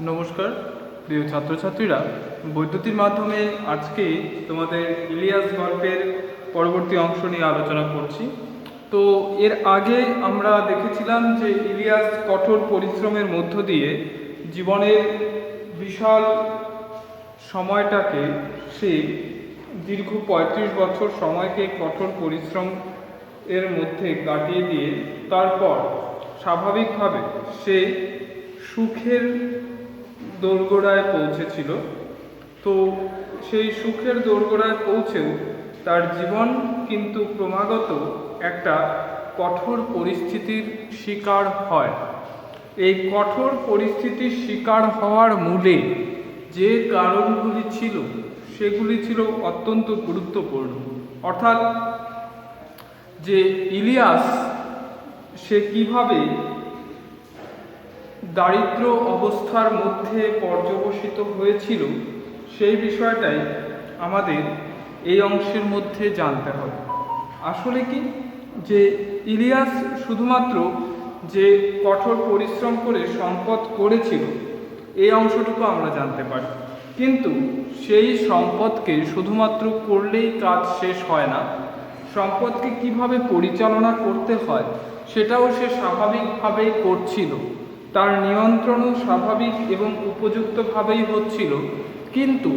নমস্কার প্রিয় ছাত্রছাত্রীরা, বৈদ্যুতির মাধ্যমে আজকে তোমাদের ইলিয়াস গল্পের পরবর্তী অংশ নিয়ে আলোচনা করছি। তো এর আগে আমরা দেখেছিলাম যে ইলিয়াস কঠোর পরিশ্রমের মধ্য দিয়ে জীবনের বিশাল সময়টাকে সে দীর্ঘ ৩৫ বছর সময়কে কঠোর পরিশ্রম এর মধ্যে কাটিয়ে দিয়ে তারপর স্বাভাবিকভাবে সে সুখের দোরগোড়ায় পৌঁছেছিল। তো সেই সুখের দোরগোড়ায় পৌঁছেও তার জীবন কিন্তু ক্রমাগত একটা কঠোর পরিস্থিতির শিকার হয়। এই কঠোর পরিস্থিতির শিকার হওয়ার মূলে যে কারণগুলি ছিল সেগুলি ছিল অত্যন্ত গুরুত্বপূর্ণ। অর্থাৎ যে ইলিয়াস সে কিভাবে দারিদ্র অবস্থার মধ্যে পর্যবসিত হয়েছিল সেই বিষয়টাই আমাদের এই অংশের মধ্যে জানতে হবে। আসলে কি যে ইলিয়াস শুধুমাত্র যে কঠোর পরিশ্রম করে সম্পদ করেছিল এই অংশটুকু আমরা জানতে পারি, কিন্তু সেই সম্পদকে শুধুমাত্র করলেই কাজ শেষ হয় না। সম্পদকে কিভাবে পরিচালনা করতে হয় সেটাও সে স্বাভাবিকভাবেই করছিল, তার নিয়ন্ত্রণও স্বাভাবিক এবং উপযুক্তভাবেই হচ্ছিল। কিন্তু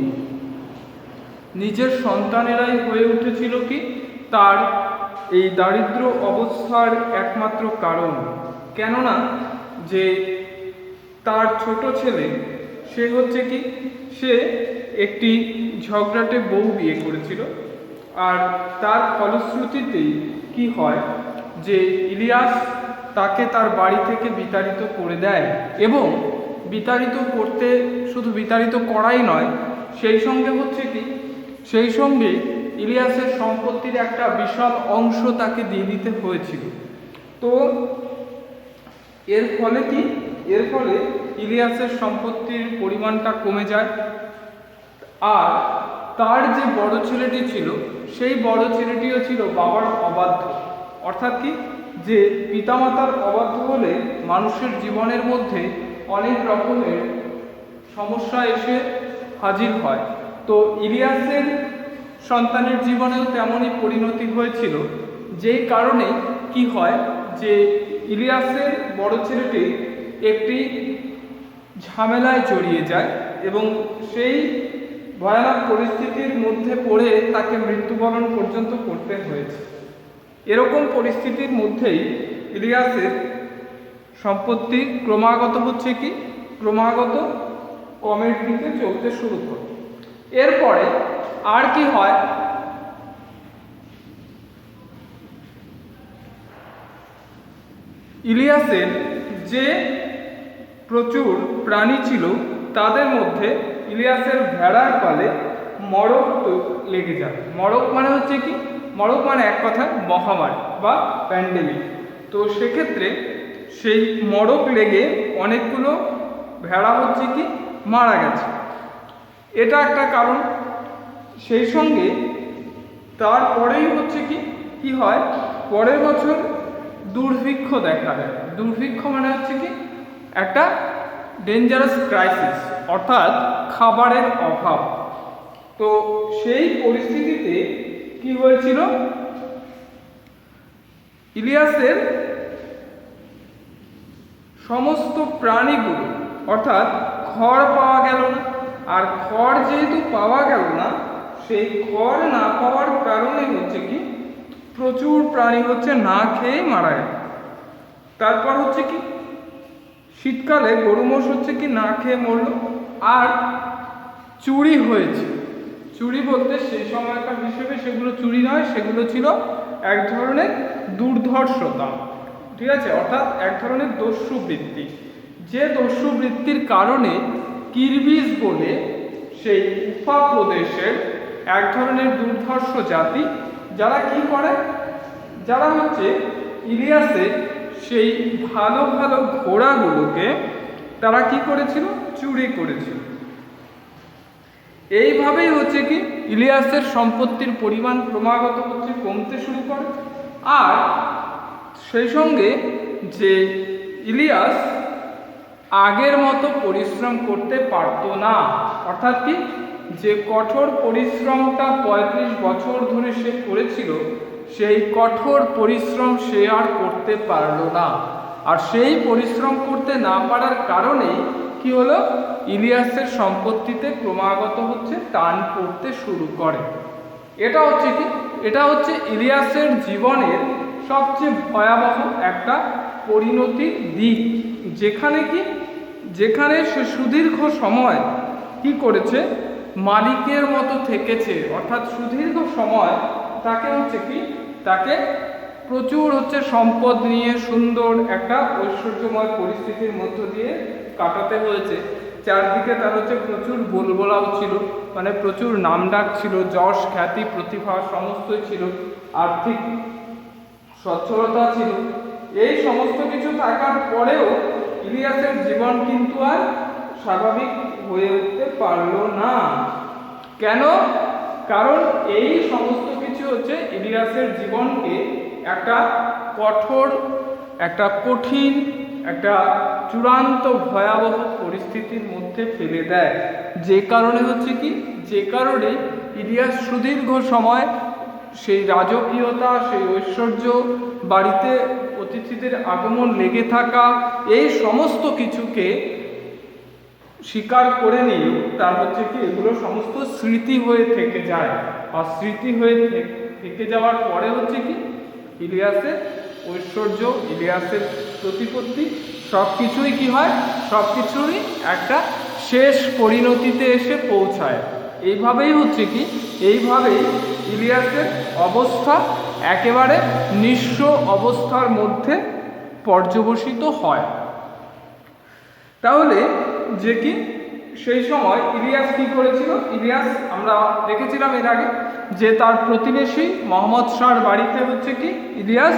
নিজের সন্তানেরাই হয়ে উঠেছিল কি তার এই দারিদ্র অবস্থার একমাত্র কারণ। কেননা যে তার ছোট ছেলে সে হচ্ছে কি সে একটি ঝগড়াটে বউ বিয়ে করেছিল, আর তার ফলশ্রুতিতেই কি হয় যে ইলিয়াস তাকে তার বাড়ি থেকে বিতাড়িত করে দেয়। এবং বিতাড়িত করতে শুধু বিতাড়িত করাই নয়, সেই সঙ্গে হচ্ছে কি সেই সঙ্গে ইলিয়াসের সম্পত্তির একটা বিশাল অংশ তাকে দিয়ে দিতে হয়েছিল। তো এর ফলে কি এর ফলে ইলিয়াসের সম্পত্তির পরিমাণটা কমে যায়। আর তার যে বড় ছেলেটি ছিল সেই বড় ছেলেটিও ছিল বাবার অবাধ্য। অর্থাৎ কি যে পিতামাতার অবাধ্য হলে মানুষের জীবনের মধ্যে অনেক রকমের সমস্যা এসে হাজির হয়। তো ইলিয়াসের সন্তানের জীবনেও তেমনই পরিণতি হয়েছিল, যেই কারণে কি হয় যে ইলিয়াসের বড় ছেলেটি একটি ঝামেলায় জড়িয়ে যায় এবং সেই ভয়ানক পরিস্থিতির মধ্যে পড়ে তাকে মৃত্যুবরণ পর্যন্ত করতে হয়েছে। এরকম পরিস্থিতির মধ্যেই ইলিয়াসের সম্পত্তি ক্রমাগত হচ্ছে কি ক্রমাগত কমের দিকে চলতে শুরু করে। এরপরে আর কি হয়, ইলিয়াসের যে প্রচুর প্রাণী ছিল তাদের মধ্যে ইলিয়াসের ভেড়ার পালে মড়ক লেগে যায়। মড়ক মানে হচ্ছে কি মড়ক মানে এক কথায় মহামারী বা প্যান্ডেমিক। তো সেক্ষেত্রে সেই মড়ক লেগে অনেকগুলো ভেড়া হচ্ছে কি মারা গেছে, এটা একটা কারণ। সেই সঙ্গে তারপরেই হচ্ছে কি কি হয়, পরের বছর দুর্ভিক্ষ দেখা দেয়। দুর্ভিক্ষ মানে হচ্ছে কি একটা ডেঞ্জারাস ক্রাইসিস, অর্থাৎ খাবারের অভাব। তো সেই পরিস্থিতিতে কি হয়েছিল, ইলিয়াসের সমস্ত প্রাণীগুলো অর্থাৎ খড় পাওয়া গেল না। আর খড় যেহেতু পাওয়া গেল না, সেই খড় না পাওয়ার কারণে হচ্ছে কি প্রচুর প্রাণী হচ্ছে না খেয়ে মারা গেল। তারপর হচ্ছে কি শীতকালে গরু মোষ হচ্ছে কি না খেয়ে মরল। আর চুরি হয়েছে। চুরি বলতে সেই সময়কার হিসেবে সেগুলো চুরি নয়, সেগুলো ছিল এক ধরনের দুর্ধর্ষতা, ঠিক আছে, অর্থাৎ এক ধরনের দস্যু বৃত্তি। যে দস্যু বৃত্তির কারণে কিরবিজ বলে সেই উফা প্রদেশের এক ধরনের দুর্ধর্ষ জাতি, যারা কি করে, যারা হচ্ছে ইলিয়াসের সেই ভালো ভালো ঘোড়াগুলোকে তারা কি করেছিল, চুরি করেছিল। এইভাবেই হচ্ছে কি ইলিয়াসের সম্পত্তির পরিমাণ ক্রমাগত হচ্ছে কমতে শুরু করে। আর সেই সঙ্গে যে ইলিয়াস আগের মতো পরিশ্রম করতে পারতো না। অর্থাৎ কি, যে কঠোর পরিশ্রমটা 35 বছর ধরে সে করেছিল, সেই কঠোর পরিশ্রম সে আর করতে পারলো না। আর সেই পরিশ্রম করতে না পারার কারণেই কি হলো, ইলিয়াসের সম্পত্তিতে ক্রমাগত টান পড়তে শুরু করে। এটা হচ্ছে কি, এটা হচ্ছে ইলিয়াসের জীবনের সবচেয়ে ভয়াবহ একটা পরিণতির দিক, যেখানে সে সুদীর্ঘ সময় কি করেছে, মালিকের মতো থেকেছে। অর্থাৎ সুদীর্ঘ সময় তাকে প্রচুর সম্পদ নিয়ে সুন্দর একটা ঐশ্বর্যময় পরিস্থিতির মধ্য দিয়ে কাটাতে হয়েছে। চারদিকে তার প্রচুর বলবলাও ছিল, মানে প্রচুর নামডাক ছিল, যশ খ্যাতি প্রতিভা সমস্তই ছিল, আর্থিক সচ্ছলতা ছিল। এই সমস্ত কিছু থাকার পরেও ইলিয়াসের জীবন কিন্তু আর স্বাভাবিক হয়ে উঠতে পারলো না। কেন? কারণ এই সমস্ত কিছু ইলিয়াসের জীবনকে একটা কঠোর, একটা কঠিন, একটা চূড়ান্ত ভয়াবহ পরিস্থিতির মধ্যে ফেলে দেয়। যে কারণে ইলিয়াস সুদীর্ঘ সময় সেই রাজকীয়তা, সেই ঐশ্বর্য, বাড়িতে অতিথিদের আগমন লেগে থাকা, এই সমস্ত কিছুকে স্বীকার করে নিয়েও তার এগুলো সমস্ত স্মৃতি হয়ে থেকে যায়। আর স্মৃতি হয়ে থেকে যাওয়ার পরে ইলিয়াসের ঐশ্বর্য, ইলিয়াসের প্রতিপত্তি সব কিছুই কি হয়, সব কিছুরই একটা শেষ পরিণতিতে এসে পৌঁছায়। এইভাবেই এইভাবেই ইলিয়াসের অবস্থা একেবারে নিঃস্ব অবস্থার মধ্যে পর্যবসিত হয়। তাহলে সেই সময় ইলিয়াস কি করেছিল? ইলিয়াস আমরা দেখেছিলাম এর আগে যে তার প্রতিবেশী মোহাম্মদ শাহর বাড়িতে ইলিয়াস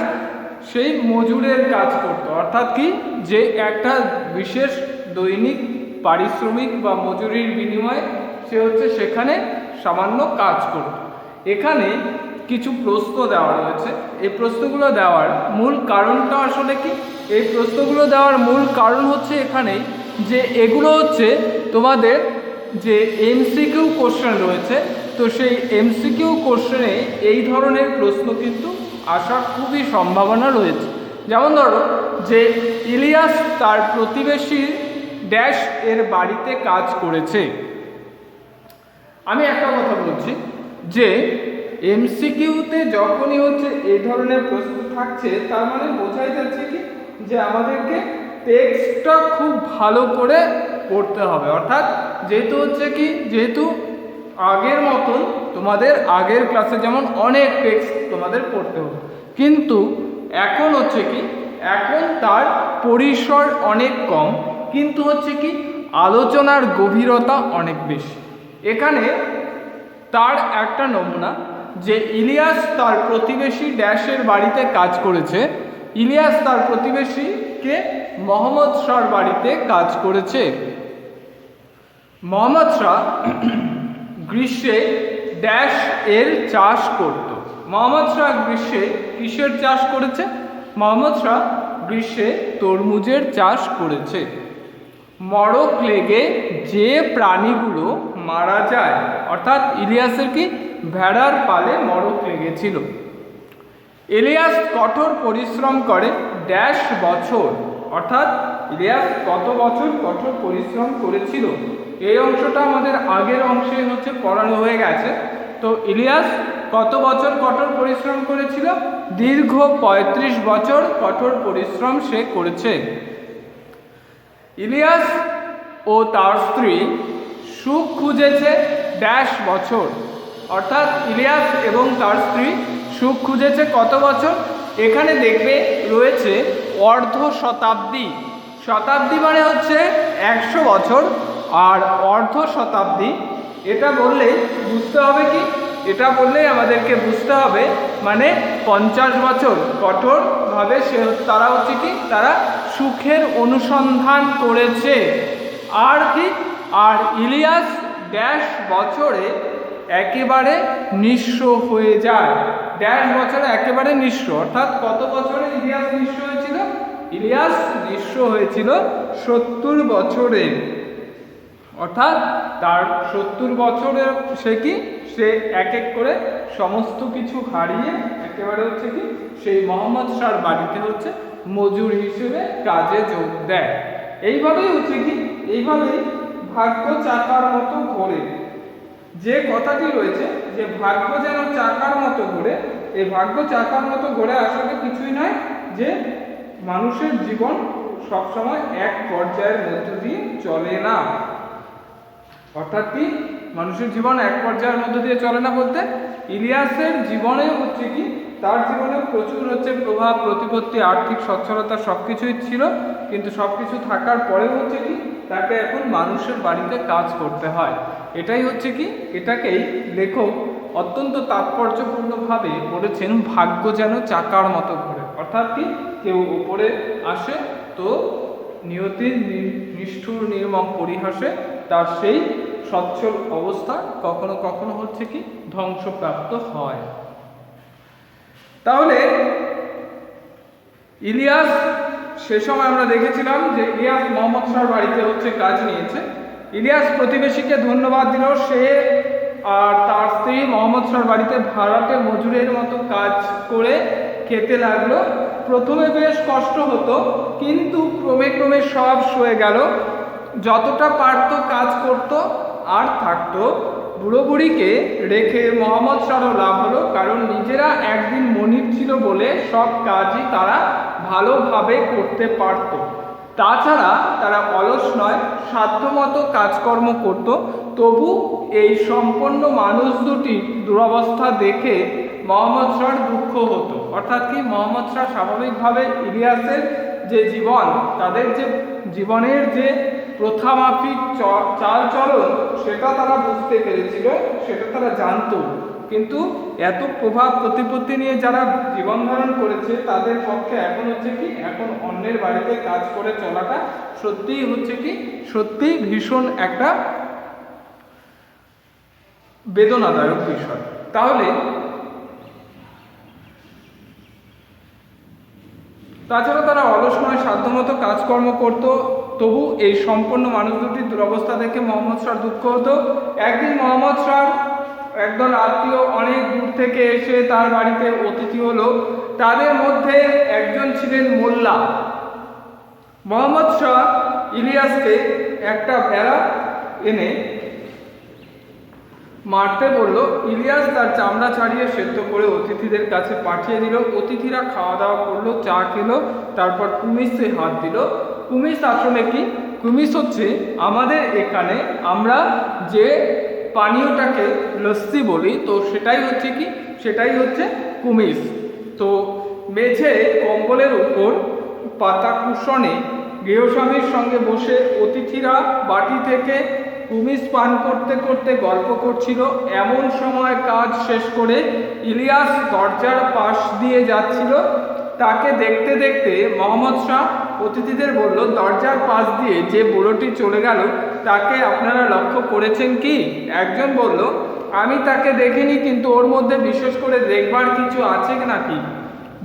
সেই মজুরের কাজ করত। অর্থাৎ কি, যে একটা বিশেষ দৈনিক পারিশ্রমিক বা মজুরির বিনিময়ে সে সেখানে সামান্য কাজ করত। এখানে কিছু প্রশ্ন দেওয়া রয়েছে। এই প্রশ্নগুলো দেওয়ার মূল কারণটা আসলে কি? এই প্রশ্নগুলো দেওয়ার মূল কারণ এখানেই যে এগুলো তোমাদের যে এমসিকিউ কোশ্চেন রয়েছে, তো সেই এমসিকিউ কোশ্চেনে এই ধরনের প্রশ্ন কিন্তু আসার খুবই সম্ভাবনা রয়েছে। যেমন ধরো যে ইলিয়াস তার প্রতিবেশী ড্যাশ এর বাড়িতে কাজ করেছে। আমি একটা কথা বলছি যে এমসিকিউতে যখনই এই ধরনের প্রশ্ন থাকছে, তার মানে বোঝাই যাচ্ছে কি যে আমাদেরকে টেক্সটটা খুব ভালো করে পড়তে হবে। অর্থাৎ যেহেতু আগের মতন তোমাদের আগের ক্লাসে যেমন অনেক টেক্সট তোমাদের পড়তে হবে, কিন্তু এখন এখন তার পরিসর অনেক কম, কিন্তু আলোচনার গভীরতা অনেক বেশি। এখানে তার একটা নমুনা যে ইলিয়াস তার প্রতিবেশী ড্যাশের বাড়িতে কাজ করেছে। ইলিয়াস তার প্রতিবেশীকে মোহাম্মদ শাহর বাড়িতে কাজ করেছে। মোহাম্মদ শাহ গ্রীষ্মে ড্যাশ এর চাষ করত। মোহাম্মদ শাহ গ্রীষ্মে কিসের চাষ করেছে? মোহাম্মদ শাহ গ্রীষ্মে তরমুজের চাষ করেছে। মড়ক লেগে যে প্রাণীগুলো মারা যায়, অর্থাৎ ইলিয়াসের ভেড়ার পালে মড়ক লেগেছিল। ইলিয়াস কঠোর পরিশ্রম করে ড্যাশ বছর, অর্থাৎ ইলিয়াস কত বছর কঠোর পরিশ্রম করেছিল, এই অংশটা আমাদের আগের অংশে পড়ানো হয়ে গেছে। তো ইলিয়াস কত বছর কঠোর পরিশ্রম করেছিল? দীর্ঘ 35 বছর কঠোর পরিশ্রম সে করেছে। ইলিয়াস ও তার স্ত্রী সুখ খুঁজেছে ড্যাশ বছর, অর্থাৎ ইলিয়াস এবং তার স্ত্রী সুখ খুঁজেছে কত বছর? এখানে দেখবে রয়েছে অর্ধ শতাব্দী। শতাব্দী মানে 100 বছর, আর অর্ধ শতাব্দী এটা বললে বুঝতে হবে কি, এটা বললেই আমাদেরকে বুঝতে হবে মানে 50 বছর কঠোরভাবে তারা সুখের অনুসন্ধান করেছে। আর ইলিয়াস ড্যাশ বছরে একেবারে নিঃস্ব হয়ে যায়। ড্যাশ বছরে একেবারে নিঃস্ব, অর্থাৎ কত বছরে ইলিয়াস নিঃস্ব হয়েছিল? ইলিয়াস নিঃস্ব হয়েছিল 70 বছরে, অর্থাৎ তার 70 বছরে সে এক এক করে সমস্ত কিছু হারিয়ে একেবারে সেই মোহাম্মদ শাহর বাড়িতে মজুর হিসেবে কাজে যোগ দেয়। এইভাবেই এইভাবেই ভাগ্য চাকার মতো ঘোরে। যে কথাটি রয়েছে যে ভাগ্য যেন চাকার মতো ঘোরে, এই ভাগ্য চাকার মতো ঘোরে আসলে কিছুই নয়, যে মানুষের জীবন সবসময় এক পর্যায়ের মধ্য দিয়ে চলে না। অর্থাৎ কি মানুষের জীবন এক পর্যায়ের মধ্য দিয়ে চলে না বলতে, ইলিয়াসের জীবনে তার জীবনে প্রচুর প্রভাব প্রতিপত্তি, আর্থিক সচ্ছলতা সবকিছুই ছিল, কিন্তু সবকিছু থাকার পরেও তাকে এখন মানুষের বাড়িতে কাজ করতে হয়। এটাই এটাকেই লেখক অত্যন্ত তাৎপর্যপূর্ণভাবে বলেছেন ভাগ্য যেন চাকার মতো ঘোরে। অর্থাৎ কি কেউ উপরে আসে তো নিয়তির নিষ্ঠুর নির্মম পরিহাসে তার সেই সচ্ছল অবস্থা কখনো কখনো ধ্বংসপ্রাপ্ত হয়। তাহলে ইলিয়াস সে সময় আমরা দেখেছিলাম যে ইলিয়াস মোহাম্মদ শাহর বাড়িতে কাজ নিয়েছে। ইলিয়াস প্রতিবেশীকে ধন্যবাদ দিল, সে আর তার স্ত্রী মোহাম্মদ শাহর বাড়িতে ভাড়াটে মজুরের মতো কাজ করে খেতে লাগলো। প্রথমে বেশ কষ্ট হতো, কিন্তু ক্রমে ক্রমে সব সয়ে গেল। যতটা পারত কাজ করত আর থাকতো। বুড়ো বুড়িকে রেখে মোহাম্মদ শাহর লাভ হলো, কারণ নিজেরা একদিন মনিব ছিল বলে সব কাজই তারা ভালোভাবে করতে পারত। তাছাড়া তারা অলস নয়, সাধ্যমতো কাজকর্ম করত। তবু এই সম্পন্ন মানুষ দুটি দুরবস্থা দেখে মোহাম্মদ শাহর দুঃখ হতো। অর্থাৎ কি মোহাম্মদ শাহ স্বাভাবিকভাবে ইলিয়াসের যে জীবন, তাদের যে জীবনের যে প্রথামাফিক চাল চলন, সেটা তারা বুঝতে পেরেছিল, সেটা তারা জানতো। কিন্তু এত প্রভাব প্রতিপত্তি নিয়ে যারা জীবন ধারণ করেছে তাদের পক্ষে এখন এখন অন্যের বাড়িতে কাজ করে চলাটা সত্যিই সত্যিই ভীষণ একটা বেদনাদায়ক বিষয়। তাহলে তাছাড়া তারা অলস নয়, সাধ্যমতো কাজকর্ম করত। তবু এই সম্পন্ন মানুষ দুটির দুরবস্থা দেখে মোহাম্মদ শাহর দুঃখ হতো। একদিন মোহাম্মদ শাহর একদল আত্মীয় অনেক দূর থেকে এসে তার বাড়িতে অতিথি হলো। তাদের মধ্যে একজন ছিলেন মোল্লা। মোহাম্মদ শাহ ইলিয়াসকে একটা ভেড়া এনে মারতে বলল। ইলিয়াস তার চামড়া ছাড়িয়ে সেদ্ধ করে অতিথিদের কাছে পাঠিয়ে দিল। অতিথিরা খাওয়া দাওয়া করলো, চা খেলো, তারপর কুমিসে হাত দিল। কুমিস আসলে কি? কুমিস আমাদের এখানে আমরা যে পানীয়টাকে লস্যি বলি, তো সেটাই সেটাই কুমিস। তো মেঝে কম্বলের উপর পাতা কুশনে গৃহস্বামীর সঙ্গে বসে অতিথিরা বাটি থেকে কুমিস পান করতে করতে গল্প করছিল। এমন সময় কাজ শেষ করে ইলিয়াস দরজার পাশ দিয়ে যাচ্ছিল। তাকে দেখতে দেখতে মোহাম্মদ শাহ অতিথিদের বলল, দরজার পাশ দিয়ে যে বুড়োটি চলে গেল তাকে আপনারা লক্ষ্য করেছেন কি? একজন বলল, আমি তাকে দেখিনি, কিন্তু ওর মধ্যে বিশেষ করে দেখবার কিছু আছে নাকি?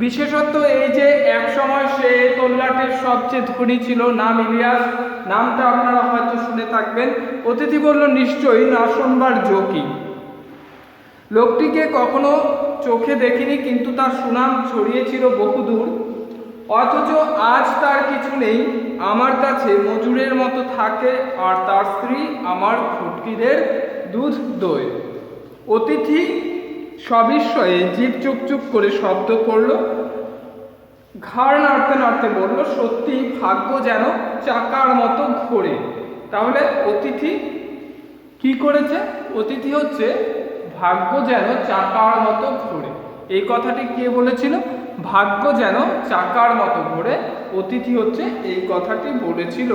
বিশেষত এই যে এক সময় সে তল্লাটের সবচেয়ে ধনী ছিল, নাম ইলিয়াস, নামটা আপনারা হয়তো শুনে থাকবেন। অতিথি বলল, নিশ্চয়ই, না শুনবার জোকি। লোকটিকে কখনো চোখে দেখিনি, কিন্তু তার সুনাম ছড়িয়েছিল বহুদূর। অথচ আজ তার কিছু নেই, আমার কাছে মজুরের মতো থাকে, আর তার স্ত্রী আমার ফুটকিদের দুধ দই। অতিথি সবিস্ময়ে জিভ চুপচুপ করে শব্দ করল, ঘাড় নাড়তে নাড়তে বলল, সত্যি ভাগ্য যেন চাকার মতো ঘোরে। তাহলে অতিথি কি করেছে? অতিথি ভাগ্য যেন চাকার মতো ঘোরে। এই কথাটি কে বলেছিল? ভাগ্য যেন চাকার মতো ঘোরে, অতিথি এই কথাটি বলেছিল।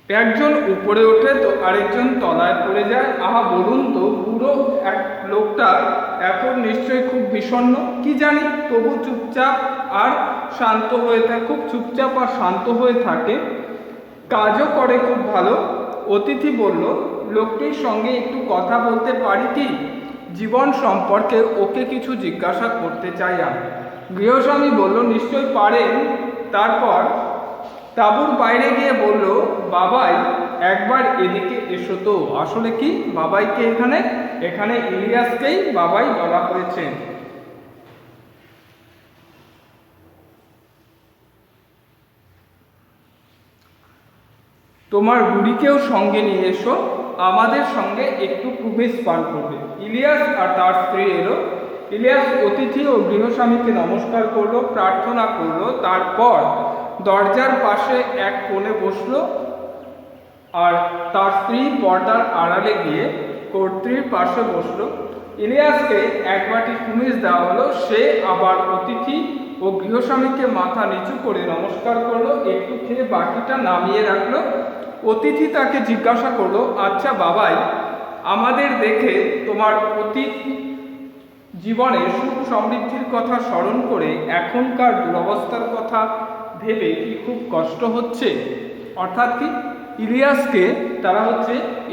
একজন উপরে ওঠে তো আরেকজন তলায় পড়ে যায়। আহা, বলুন তো, পুরো এক লোকটা এখন নিশ্চয়ই খুব বিষণ্ণ, কি জানি, তবু চুপচাপ আর শান্ত হয়ে থাকে, খুব চুপচাপ আর শান্ত হয়ে থাকে, কাজও করে খুব ভালো। অতিথি বলল, লোকটির সঙ্গে একটু কথা বলতে পারি কি? জীবন সম্পর্কে ওকে কিছু জিজ্ঞাসা করতে চাই আমি। গৃহস্বামী বলল, নিশ্চয় পারেন। তারপর তাঁবুর বাইরে গিয়ে বলল, বাবাই একবার এদিকে এসো তো। আসলে কি বাবাইকে এখানে ইলিয়াসকেই বাবাই বলা হয়েছে। তোমার বুড়িকেও সঙ্গে নিয়ে এসো, আমাদের সঙ্গে একটু কুবেশ পান করবে। ইলিয়াস আর তার স্ত্রী এলো। ইলিয়াস অতিথি ও গৃহস্বামীকে নমস্কার করলো, প্রার্থনা করলো। তারপর দরজার পাশে এক কোণে বসলো আর তার স্ত্রী পর্দার আড়ালে গিয়ে কর্ত্রীর পাশে বসলো। ইলিয়াসকে এক বাটি কুমিজ দেওয়া হলো। সে আবার অতিথি ও গৃহস্বামীকে মাথা নিচু করে নমস্কার করলো, একটু খেয়ে বাকিটা নামিয়ে রাখলো। অতিথি তাকে জিজ্ঞাসা করলো, আচ্ছা বাবাই, আমাদের দেখে তোমার অতীত জীবনে সুখ সমৃদ্ধির কথা স্মরণ করে এখনকার দুরবস্থার কথা ভেবে কি খুব কষ্ট হচ্ছে? অর্থাৎ কি, ইলিয়াসকে তারা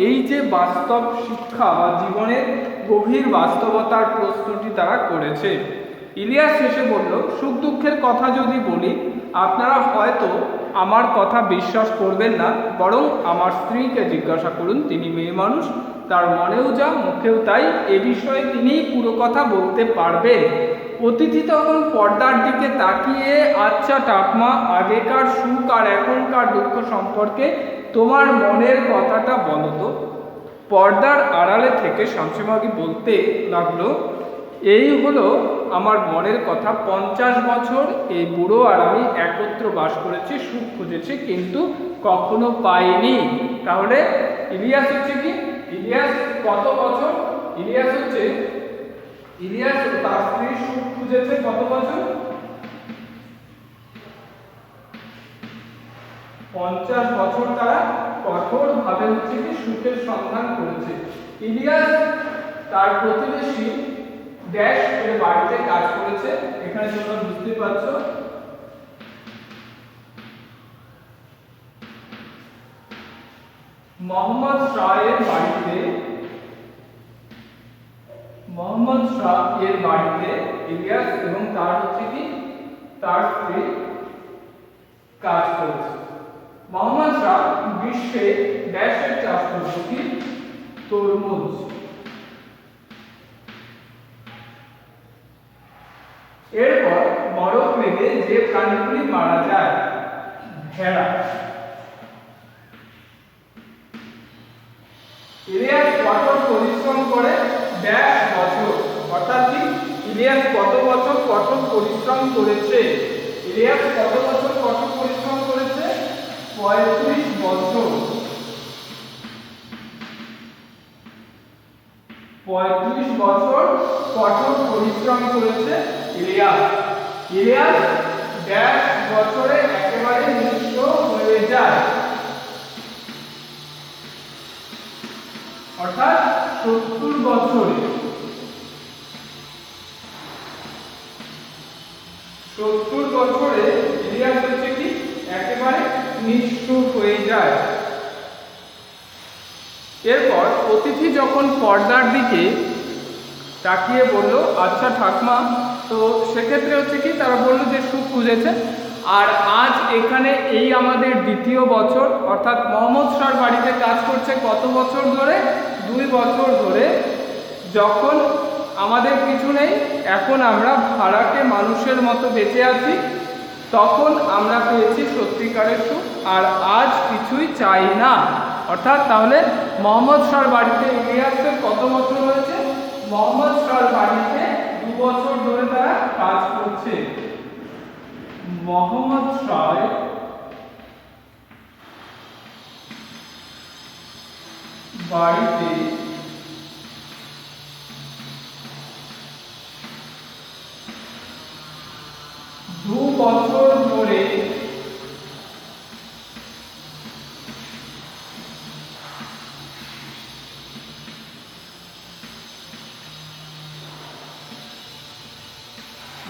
এই যে বাস্তব শিক্ষা বা জীবনের গভীর বাস্তবতার প্রশ্নটি তারা করেছে। ইলিয়াস শেষে বলল, সুখ দুঃখের কথা যদি বলি আপনারা হয়তো আমার কথা বিশ্বাস করবেন না, বরং আমার স্ত্রীকে জিজ্ঞাসা করুন। তিনি মেয়ে মানুষ, তার মনেও যা মুখেও তাই, এ বিষয়ে তিনিই পুরো কথা বলতে পারবেন। অতিথি তখন পর্দার দিকে তাকিয়ে, আচ্ছা ঠাকমা, আগেকার সুখ আর এখনকার দুঃখ সম্পর্কে তোমার মনের কথাটা বলো তো। পর্দার আড়ালে থেকে শামসুমাগি বলতে লাগলো, এই হলো আমার মনের কথা। 50 বছর এই বুড়ো আর আমি একত্র বাস করেছি, সুখ খুঁজেছি, কিন্তু কখনো পাইনি। তাহলে ইলিয়াস কি, ইলিয়াস কত বছর? ইলিয়াস তার স্ত্রী সুখ খুঁজেছে কত বছর? 50 বছর তারা কঠোর ভাবে সুখের সন্ধান করেছে। ইলিয়াস তার প্রতিবেশী ড্যাশ এর বাড়িতে কাজ করেছে। এখানে তোমরা বুঝতে পারছো মোহাম্মদ শাহ এর বাড়িতে ইলিয়াস এবং তার তার স্ত্রী কাজ করেছে। মোহাম্মদ শাহ গ্রীষ্মে ড্যাশের চাষ করছে কি, তরমুজ। এরপর বরফ লেগে যে প্রাণীগুলি মারা যায়, ভেড়া। ইলিয়াস কঠোর পরিশ্রম করে ড্যাশ বছর, অর্থাৎ কি ইলিয়াস কত বছর কঠোর পরিশ্রম করেছে? ইলিয়াস কত বছর কঠোর পরিশ্রম করেছে? 35 বছর। 35 বছর কঠোর পরিশ্রম করেছে ইলিয়াস। ইলিয়াস ড্যাশ বছরে একেবারে নিঃস্ব হয়ে যায়, অর্থাৎ 70 বছরে। 70 বছরে ইলিয়াস কি একেবারে নিঃস্ব হয়ে যায়। এরপর অতিথি যখন পর্দার দিকে তাকিয়ে বলল, আচ্ছা ঠাকমা, তো সেক্ষেত্রে কি তারা বললো যে সুখ খুঁজেছে। আর আজ এখানে এই আমাদের দ্বিতীয় বছর, অর্থাৎ মোহাম্মদ শাহর বাড়িতে কাজ করছে কত বছর ধরে? 2 বছর ধরে। যখন আমাদের কিছু নেই, এখন আমরা ভাড়াটে মানুষের মতো বেঁচে আছি, তখন আমরা পেয়েছি সত্যিকারের সুখ, আর আজ কিছুই চাই না। অর্থাৎ তাহলে মোহাম্মদ শাহর বাড়িতে ইলিয়াসের কত বছর হয়েছে? মোহাম্মদ শাহর বাড়িতে 2 বছর ধরে তারা কাজ করছে। মোহাম্মদ শাহ বাড়িতে 2 বছর ধরে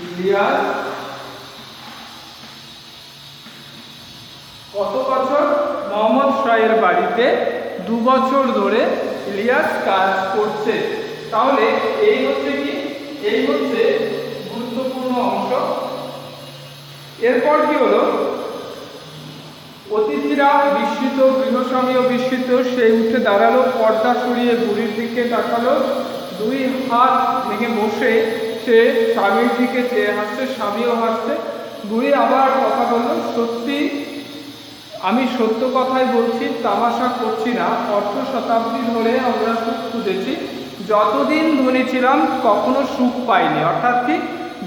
ইলিয়াস কত বছর মোহাম্মদ শাহের বাড়িতে 2 বছর ধরে ইলিয়াস কাজ করছে। তাহলে এই হচ্ছে কি, এই হচ্ছে গুরুত্বপূর্ণ অংশ। এরপর কি হলো, অতিথিরা বিস্মিত, গৃহস্বামীও বিস্মিত। সে উঠে দাঁড়ালো, পর্দা সরিয়ে বুড়ির দিকে তাকালো, 2 হাত ভেঙে বসে সে স্বামীর দিকে চেয়ে হাসছে, স্বামীও হাসছে। বুড়ি আবার কথা বললো, সত্যি আমি সত্য কথাই বলছি, তামাশা করছি না। 8 শতাব্দী ধরে আমরা সুখ খুঁজেছি, যতদিন ধনী ছিলাম কখনো সুখ পাইনি। অর্থাৎ কি,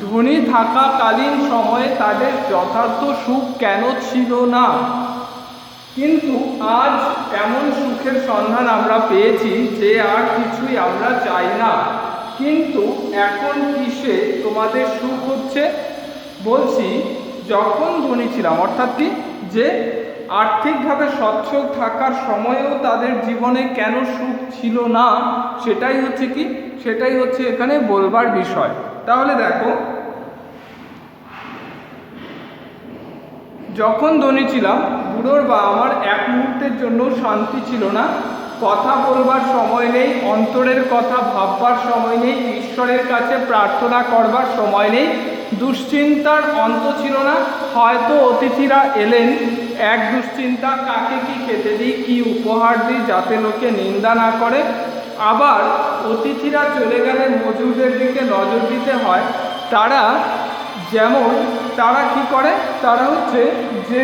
ধনী থাকাকালীন সময়ে তাদের যথার্থ সুখ কেন ছিল না, কিন্তু আজ এমন সুখের সন্ধান আমরা পেয়েছি যে আর কিছুই আমরা চাই না। কিন্তু এখন কিসে তোমাদের সুখ হচ্ছে? বলছি, যখন ধনী ছিলাম, অর্থাৎ কি, যে আর্থিকভাবে সচ্ছল থাকার সময়েও তাদের জীবনে কেন সুখ ছিল না, সেটাই হচ্ছে কি, সেটাই হচ্ছে এখানে বলবার বিষয়। তাহলে দেখো, যখন ধনী ছিলাম বুড়োর বা আমার এক মুহূর্তের জন্য শান্তি ছিল না। কথা বলবার সময় নেই, অন্তরের কথা ভাববার সময় নেই, ঈশ্বরের কাছে প্রার্থনা করবার সময় নেই, দুশ্চিন্তার অন্ত ছিল না। হয়তো অতিথিরা এলেন, এক দুশ্চিন্তা, কাকে কি খেতে দিই, কি উপহার দিই যাতে লোকে নিন্দা না করে। আবার অতিথিরা চলে গেলে মজুরদের দিকে নজর দিতে হয়। তারা কি করে, তারা হচ্ছে যে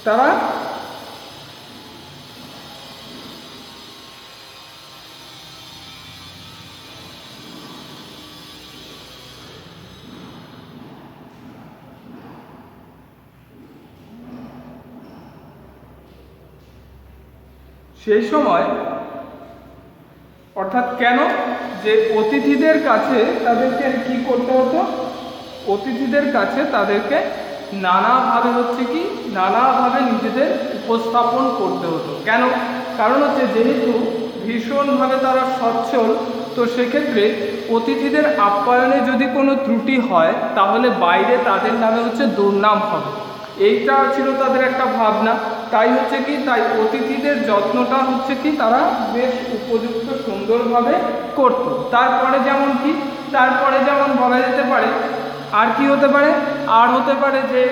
তারা সেই সময়, অর্থাৎ কেন, যে অতিথিদের কাছে তাদেরকে কি করতে হতো, অতিথিদের কাছে তাদেরকে নানাভাবে হচ্ছে কি, নানাভাবে নিজেদের উপস্থাপন করতে হতো। কেন? কারণ হচ্ছে যেহেতু ভীষণভাবে তারা সচ্ছল, তো সেক্ষেত্রে অতিথিদের আপ্যায়নে যদি কোনো ত্রুটি হয় তাহলে বাইরে তাদের নামে হচ্ছে দুর্নাম হবে। এইটা ছিল তাদের একটা ভাবনা। তাই হচ্ছে কি, তাই অতিথিদের যত্নটা হচ্ছে কি তারা বেশ উপযুক্ত সুন্দরভাবে করত। তারপরে যেমন বলা যেতে পারে, আর কি হতে পারে, আর হতে পারে যে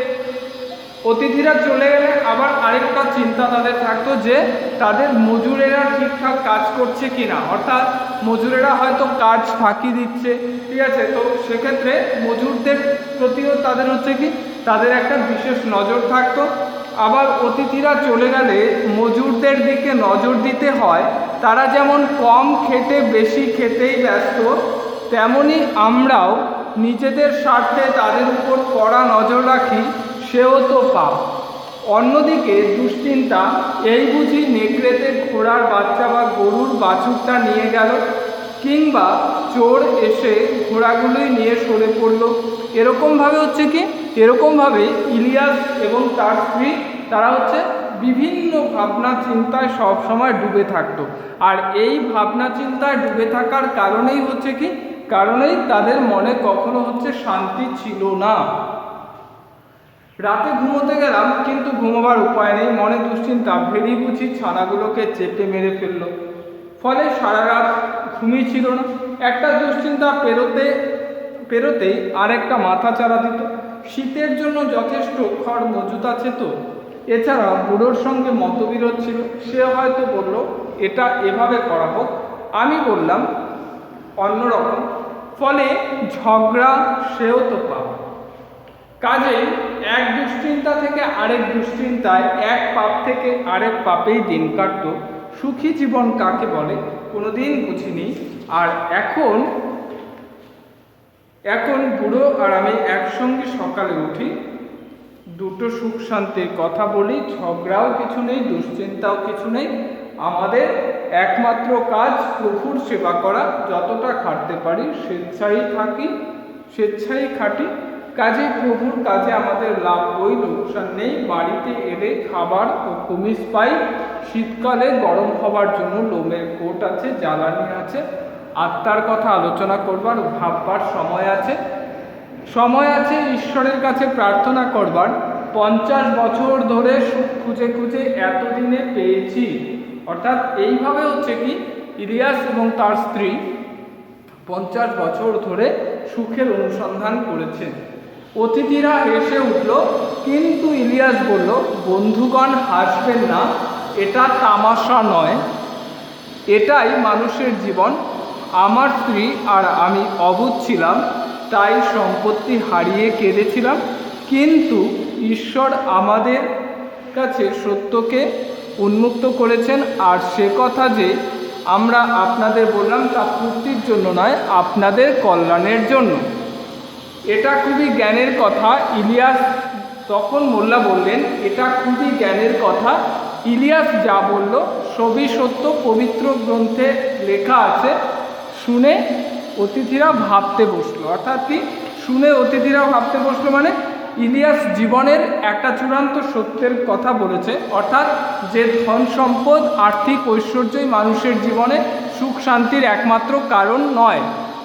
অতিথিরা চলে গেলে আবার আরেকটা চিন্তা তাদের থাকতো যে তাদের মজুরেরা ঠিকঠাক কাজ করছে কিনা, অর্থাৎ মজুরেরা হয়তো কাজ ফাঁকি দিচ্ছে, ঠিক আছে, তো সেক্ষেত্রে মজুরদের প্রতিও তাদের হচ্ছে কি, তাদের একটা বিশেষ নজর থাকতো। আবার অতিথিরা চলে গেলে মজুরদের দিকে নজর দিতে হয়। তারা যেমন কম খেটে বেশি খেতেই ব্যস্ত, তেমনি আমরাও নিজেদের স্বার্থে তাদের উপর কড়া নজর রাখি, সেও তো পাপ। অন্যদিকে দুশ্চিন্তা, এই বুঝি নেকড়েতে ঘোড়ার বাচ্চা বা গরুর বাছুরটা নিয়ে গেল, কিংবা চোর এসে ঘোড়াগুলোই নিয়ে সরে পড়ল। এরকমভাবে ইলিয়াস এবং তার স্ত্রী তারা হচ্ছে বিভিন্ন ভাবনা চিন্তায় সবসময় ডুবে থাকতো। আর এই ভাবনা চিন্তায় ডুবে থাকার কারণেই হচ্ছে কি, কারণেই তাদের মনে কখনো হচ্ছে শান্তি ছিল না। রাতে ঘুমোতে গেলাম, কিন্তু ঘুমোবার উপায় নেই, মনে দুশ্চিন্তা, ভেড়ি বুঝি ছানাগুলোকে চেপে মেরে ফেললো। ফলে সারা রাত ঘুমিয়ে ছিল না। একটা দুশ্চিন্তা পেরোতেই আরেকটা মাথা চারা দিত। শীতের জন্য যথেষ্ট খড় মজুত আছে তো। এছাড়া বুড়োর সঙ্গে মতবিরোধ ছিল। সে হয়তো বলল এটা এভাবে করা হোক, আমি বললাম অন্যরকম। ফলে ঝগড়া, সেও তো পাপ। কাজেই এক দুশ্চিন্তা থেকে আরেক দুশ্চিন্তায়, এক পাপ থেকে আরেক পাপেই দিন কাটত। সুখী জীবন কাকে বলে কোনোদিন বুঝিনি। আর এখন বুড়ো আর আমি একসঙ্গে সকালে উঠি, দুটো সুখ শান্তির কথা বলি, ঝগড়াও কিছু নেই, দুশ্চিন্তাও কিছু নেই। আমাদের একমাত্র কাজ প্রভুর সেবা করা, যতটা খাটতে পারি স্বেচ্ছায় খাটি। কাজে প্রভুর কাজে আমাদের লাভ বই, লোকসান নেই। বাড়িতে এলে খাবার ও কুমিজ পাই। শীতকালে গরম হবার জন্য লোমের কোট আছে, জ্বালানি আছে। আত্মার কথা আলোচনা করবার, ভাববার সময় আছে। ঈশ্বরের কাছে প্রার্থনা করবার। 50 বছর ধরে সুখ খুঁজে খুঁজে এতদিনে পেয়েছি। অর্থাৎ এইভাবে হচ্ছে কি ইলিয়াস এবং তার স্ত্রী 50 বছর ধরে সুখের অনুসন্ধান করেছেন। অতিথিরা হেসে উঠল, কিন্তু ইলিয়াস বলল, বন্ধুগণ হাসবেন না, এটা তামাশা নয়, এটাই মানুষের জীবন। আমার স্ত্রী আর আমি অবুঝ ছিলাম, তাই সম্পত্তি হারিয়ে কেঁদেছিলাম, কিন্তু ঈশ্বর আমাদের কাছে সত্যকে উন্মুক্ত করেছেন। আর সে কথা যে আমরা আপনাদের বললাম তা পূর্তির জন্য নয়, আপনাদের কল্যাণের জন্য। এটা খুবই জ্ঞানের কথা। ইলিয়াস তখন মোল্লা বললেন, এটা খুবই জ্ঞানের কথা। ইলিয়াস যা বলল সবই সত্য, পবিত্র গ্রন্থে লেখা আছে। শুনে অতিথিরা ভাবতে বসলো। অর্থাৎ কি শুনে অতিথিরা ভাবতে বসলো মানে ইলিয়াস জীবনের একটা চূড়ান্ত সত্যের কথা বলেছে। অর্থাৎ যে ধন সম্পদ আর্থিক ঐশ্বর্যই মানুষের জীবনে সুখ শান্তির একমাত্র কারণ নয়,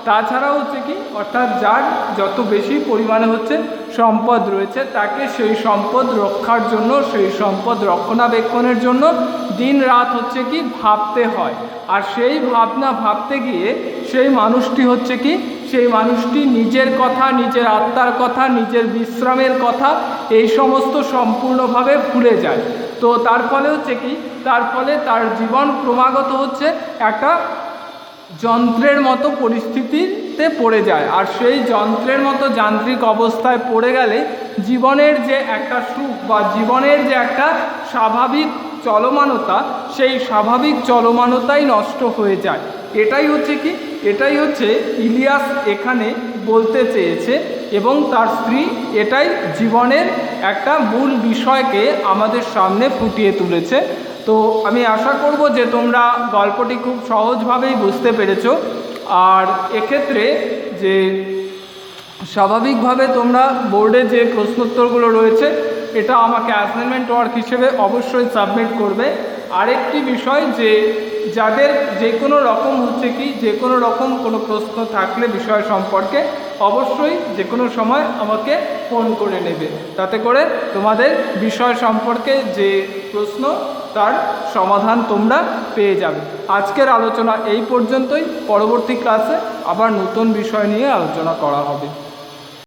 তাছাড়াও হচ্ছে কি অর্থাৎ যার যত বেশি পরিমাণে হচ্ছে সম্পদ রয়েছে, তাকে সেই সম্পদ রক্ষার জন্য, সেই সম্পদ রক্ষণাবেক্ষণের জন্য দিন রাত হচ্ছে কি ভাবতে হয়। আর সেই ভাবনা ভাবতে গিয়ে সেই মানুষটি হচ্ছে কি সেই মানুষটি নিজের কথা, নিজের আত্মার কথা, নিজের বিশ্রামের কথা এই সমস্ত সম্পূর্ণভাবে ভুলে যায়। তো তার ফলে হচ্ছে কি তার ফলে তার জীবন ক্রমাগত হচ্ছে একটা যন্ত্রের মতো পরিস্থিতিতে পড়ে যায়। আর সেই যন্ত্রের মতো যান্ত্রিক অবস্থায় পড়ে গেলে জীবনের যে একটা সুখ বা জীবনের যে একটা স্বাভাবিক চলমানতা, সেই স্বাভাবিক চলমানতাই নষ্ট হয়ে যায়। এটাই হচ্ছে ইলিয়াস এখানে বলতে চেয়েছে, এবং তার স্ত্রী এটাই জীবনের একটা মূল বিষয়কে আমাদের সামনে ফুটিয়ে তুলেছে। তো আমি আশা করব যে তোমরা গল্পটি খুব সহজভাবেই বুঝতে পেরেছো। আর এক্ষেত্রে যে স্বাভাবিকভাবে তোমরা বোর্ডে যে প্রশ্নোত্তরগুলো রয়েছে এটা আমাকে অ্যাসাইনমেন্ট ওয়ার্ক হিসেবে অবশ্যই সাবমিট করবে। আরেকটি বিষয় যে যাদের যে কোনো রকম হচ্ছে কি যে কোনো রকম কোনো প্রশ্ন থাকলে বিষয় সম্পর্কে অবশ্যই যে কোনো সময় আমাকে ফোন করে নেবে, তাতে করে তোমাদের বিষয় সম্পর্কে যে প্রশ্ন তার সমাধান তোমরা পেয়ে যাবে। আজকের আলোচনা এই পর্যন্তই। পরবর্তী ক্লাসে আবার নতুন বিষয় নিয়ে আলোচনা করা হবে।